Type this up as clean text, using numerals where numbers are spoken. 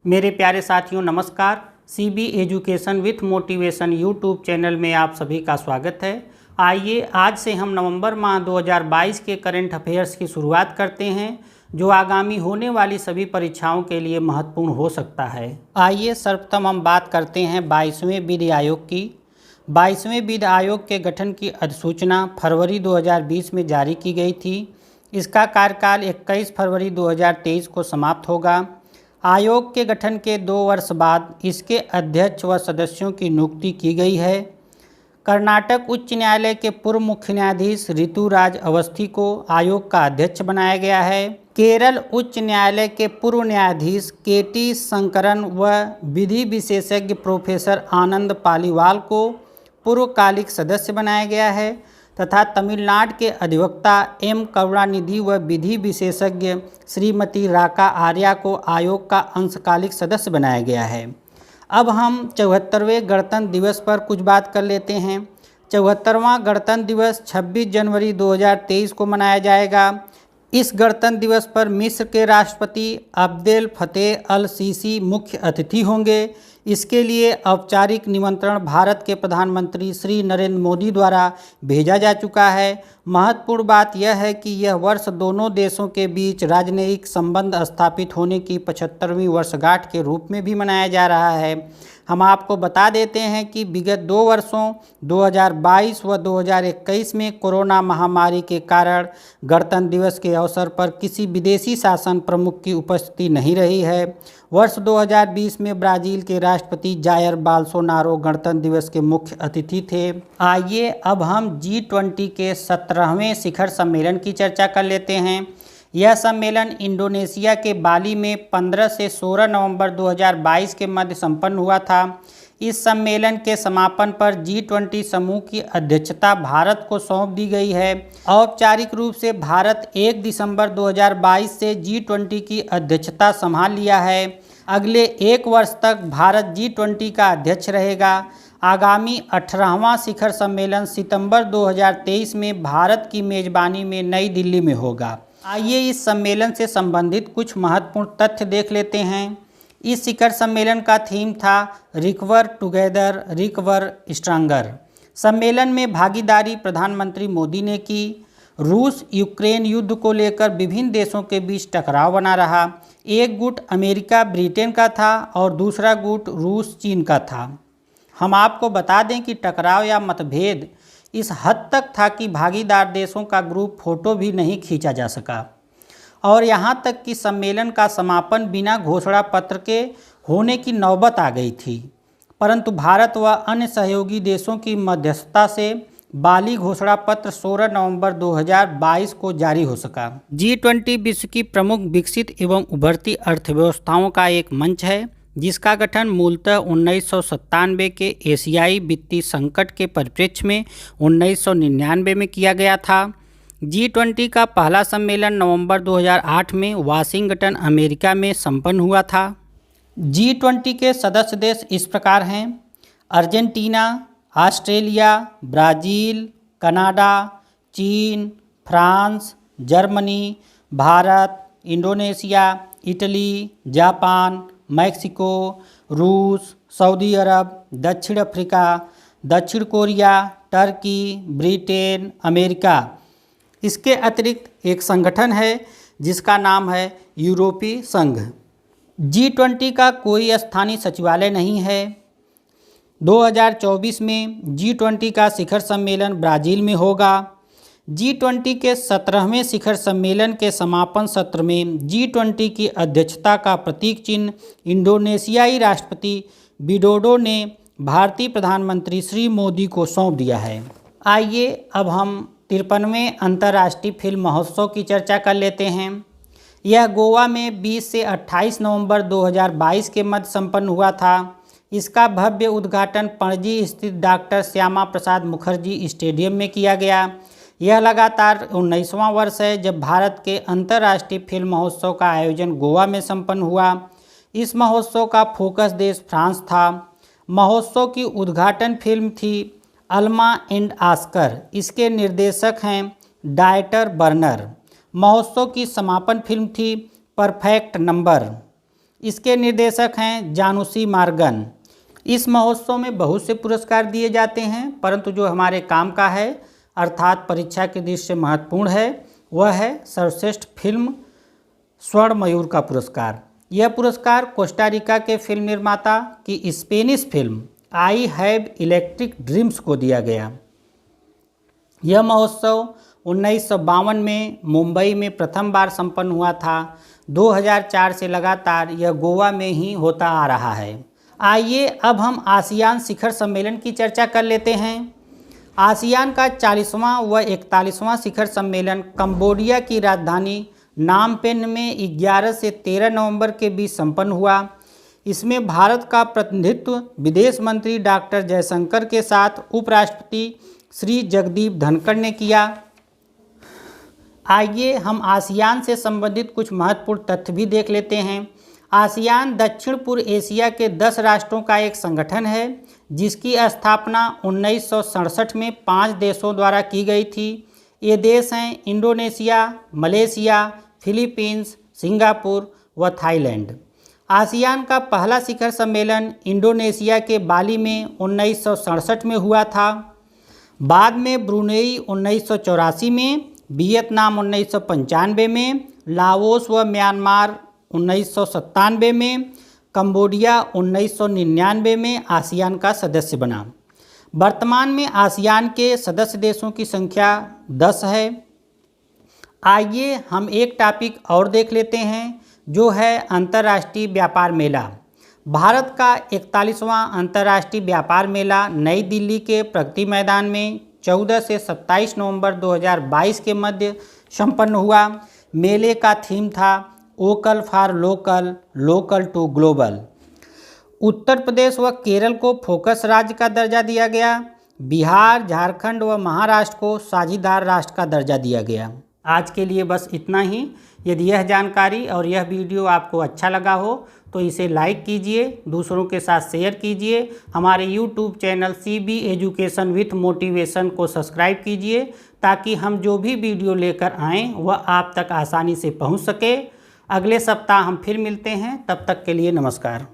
मेरे प्यारे साथियों नमस्कार। CB education with motivation YouTube channel में आप सभी का स्वागत है। आइए आज से हम नवंबर माह 2022 के करंट अफेयर्स की शुरुआत करते हैं, जो आगामी होने वाली सभी परीक्षाओं के लिए महत्वपूर्ण हो सकता है। आइए सर्वप्रथम हम बात करते हैं 22वें विधि आयोग की। 22वें विधि आयोग के गठन की अधिसूचना फरवरी 2020 में जारी की गई थी। इसका कार्यकाल 21 फरवरी 2023 को समाप्त होगा। आयोग के गठन के 2 वर्ष बाद इसके अध्यक्ष व सदस्यों की नियुक्ति की गई है। कर्नाटक उच्च न्यायालय के पूर्व मुख्य न्यायाधीश ऋतुराज अवस्थी को आयोग का अध्यक्ष बनाया गया है। केरल उच्च न्यायालय के पूर्व न्यायाधीश केटी शंकरन व विधि विशेषज्ञ प्रोफेसर आनंद पालीवाल को पूर्वकालिक सदस्य बनाया गया है तथा तमिलनाडु के अधिवक्ता एम करुणानिधि व विधि विशेषज्ञ श्रीमती राका आर्या को आयोग का अंशकालिक सदस्य बनाया गया है। अब हम 74वें गणतंत्र दिवस पर कुछ बात कर लेते हैं। 74वां गणतंत्र दिवस 26 जनवरी 2023 को मनाया जाएगा। इस गणतंत्र दिवस पर मिस्र के राष्ट्रपति अब्देल फतेह अल सीसी मुख्य अतिथि होंगे। इसके लिए औपचारिक निमंत्रण भारत के प्रधानमंत्री श्री नरेंद्र मोदी द्वारा भेजा जा चुका है। महत्वपूर्ण बात यह है कि यह वर्ष दोनों देशों के बीच राजनयिक संबंध स्थापित होने की 75वीं वर्षगांठ के रूप में भी मनाया जा रहा है। हम आपको बता देते हैं कि विगत 2 वर्षों 2022 व 2021 में कोरोना महामारी के कारण गणतंत्र दिवस के अवसर पर किसी विदेशी शासन प्रमुख की उपस्थिति नहीं रही है। वर्ष 2020 में ब्राज़ील के राष्ट्रपति जायर बोल्सोनारो गणतंत्र दिवस के मुख्य अतिथि थे। आइए अब हम G20 के 17वें शिखर सम्मेलन की चर्चा कर लेते हैं। यह सम्मेलन इंडोनेशिया के बाली में 15 से 16 नवंबर 2022 के मध्य संपन्न हुआ था। इस सम्मेलन के समापन पर G20 समूह की अध्यक्षता भारत को सौंप दी गई है। औपचारिक रूप से भारत 1 दिसंबर 2022 से G20 की अध्यक्षता संभाल लिया है। अगले 1 वर्ष तक भारत G20 का अध्यक्ष रहेगा। आगामी 18वां शिखर सम्मेलन सितंबर 2023 में भारत की मेज़बानी में नई दिल्ली में होगा। आइए इस सम्मेलन से संबंधित कुछ महत्वपूर्ण तथ्य देख लेते हैं। इस शिखर सम्मेलन का थीम था रिकवर टुगेदर रिकवर स्ट्रांगर। सम्मेलन में भागीदारी प्रधानमंत्री मोदी ने की। रूस यूक्रेन युद्ध को लेकर विभिन्न देशों के बीच टकराव बना रहा। एक गुट अमेरिका ब्रिटेन का था और दूसरा गुट रूस चीन का था। हम आपको बता दें कि टकराव या मतभेद इस हद तक था कि भागीदार देशों का ग्रुप फोटो भी नहीं खींचा जा सका और यहाँ तक कि सम्मेलन का समापन बिना घोषणा पत्र के होने की नौबत आ गई थी, परंतु भारत व अन्य सहयोगी देशों की मध्यस्थता से बाली घोषणा पत्र 16 नवंबर 2022 को जारी हो सका। G20 विश्व की प्रमुख विकसित एवं उभरती अर्थव्यवस्थाओं का एक मंच है, जिसका गठन मूलतः 1997 के एशियाई वित्तीय संकट के परिप्रेक्ष्य में 1999 में किया गया था। G20 का पहला सम्मेलन नवंबर 2008 में वाशिंगटन अमेरिका में संपन्न हुआ था। G20 के सदस्य देश इस प्रकार हैं: अर्जेंटीना, ऑस्ट्रेलिया, ब्राज़ील, कनाडा, चीन, France, Germany, Bharat, Indonesia, Italy, Japan, Mexico, रूस, सऊदी अरब, दक्षिण अफ्रीका, दक्षिण कोरिया, टर्की, ब्रिटेन, अमेरिका। इसके अतिरिक्त एक संगठन है जिसका नाम है यूरोपीय संघ। G20 का कोई स्थानीय सचिवालय नहीं है। 2024 में G20 का शिखर सम्मेलन ब्राज़ील में होगा। G20 के 17वें शिखर सम्मेलन के समापन सत्र में G20 की अध्यक्षता का प्रतीक चिन्ह इंडोनेशियाई राष्ट्रपति विडोडो ने भारतीय प्रधानमंत्री श्री मोदी को सौंप दिया है। आइए अब हम 53वें अंतर्राष्ट्रीय फिल्म महोत्सव की चर्चा कर लेते हैं। यह गोवा में 20 से 28 नवंबर 2022 के मध्य संपन्न हुआ था। इसका भव्य उद्घाटन पणजी स्थित डॉक्टर श्यामा प्रसाद मुखर्जी स्टेडियम में किया गया। यह लगातार 19वां वर्ष है जब भारत के अंतर्राष्ट्रीय फिल्म महोत्सव का आयोजन गोवा में संपन्न हुआ। इस महोत्सव का फोकस देश फ्रांस था। महोत्सव की उद्घाटन फिल्म थी अल्मा एंड ऑस्कर। इसके निर्देशक हैं डायटर बर्नर। महोत्सव की समापन फिल्म थी परफेक्ट नंबर। इसके निर्देशक हैं जानूसी मार्गन। इस महोत्सव में बहुत से पुरस्कार दिए जाते हैं, परंतु जो हमारे काम का है अर्थात परीक्षा की दृष्टि से महत्वपूर्ण है वह है सर्वश्रेष्ठ फिल्म स्वर्ण मयूर का पुरस्कार। यह पुरस्कार कोस्टारिका के फिल्म निर्माता की Spanish film I have electric dreams को दिया गया। यह महोत्सव 1952 में मुंबई में प्रथम बार संपन्न हुआ था। 2004 से लगातार यह गोवा में ही होता आ रहा है। आइए अब हम आसियान शिखर सम्मेलन की चर्चा कर लेते हैं। आसियान का 40वां व 41वां शिखर सम्मेलन कंबोडिया की राजधानी नामपेन में 11 से 13 नवंबर के बीच संपन्न हुआ। इसमें भारत का प्रतिनिधित्व विदेश मंत्री डॉक्टर जयशंकर के साथ उपराष्ट्रपति श्री जगदीप धनखड़ ने किया। आइए हम आसियान से संबंधित कुछ महत्वपूर्ण तथ्य भी देख लेते हैं। आसियान दक्षिण पूर्व एशिया के 10 राष्ट्रों का एक संगठन है जिसकी स्थापना 1967 में 5 देशों द्वारा की गई थी। ये देश हैं इंडोनेशिया, मलेशिया, फिलीपींस, सिंगापुर व थाईलैंड। आसियान का पहला शिखर सम्मेलन इंडोनेशिया के बाली में 1967 में हुआ था। बाद में ब्रुनेई 1984 में, वियतनाम 1995 में, लाओस व म्यांमार 1997 में, कंबोडिया 1999 में आसियान का सदस्य बना। वर्तमान में आसियान के सदस्य देशों की संख्या 10 है। आइए हम एक टॉपिक और देख लेते हैं जो है अंतर्राष्ट्रीय व्यापार मेला। भारत का 41वां अंतर्राष्ट्रीय व्यापार मेला नई दिल्ली के प्रगति मैदान में 14 से 27 नवंबर 2022 के मध्य संपन्न हुआ। मेले का थीम था vocal for local, local to global. Uttar Pradesh व केरल को फोकस राज्य का दर्जा दिया गया। बिहार, झारखंड व महाराष्ट्र को साझीदार राष्ट्र का दर्जा दिया गया। आज के लिए बस इतना ही। यदि यह जानकारी और यह वीडियो आपको अच्छा लगा हो तो इसे लाइक कीजिए, दूसरों के साथ शेयर कीजिए। हमारे YouTube channel CB education with motivation को सब्सक्राइब कीजिए ताकि हम जो भी वीडियो लेकर आएँ वह आप तक आसानी से पहुंच सके। अगले सप्ताह हम फिर मिलते हैं, तब तक के लिए नमस्कार।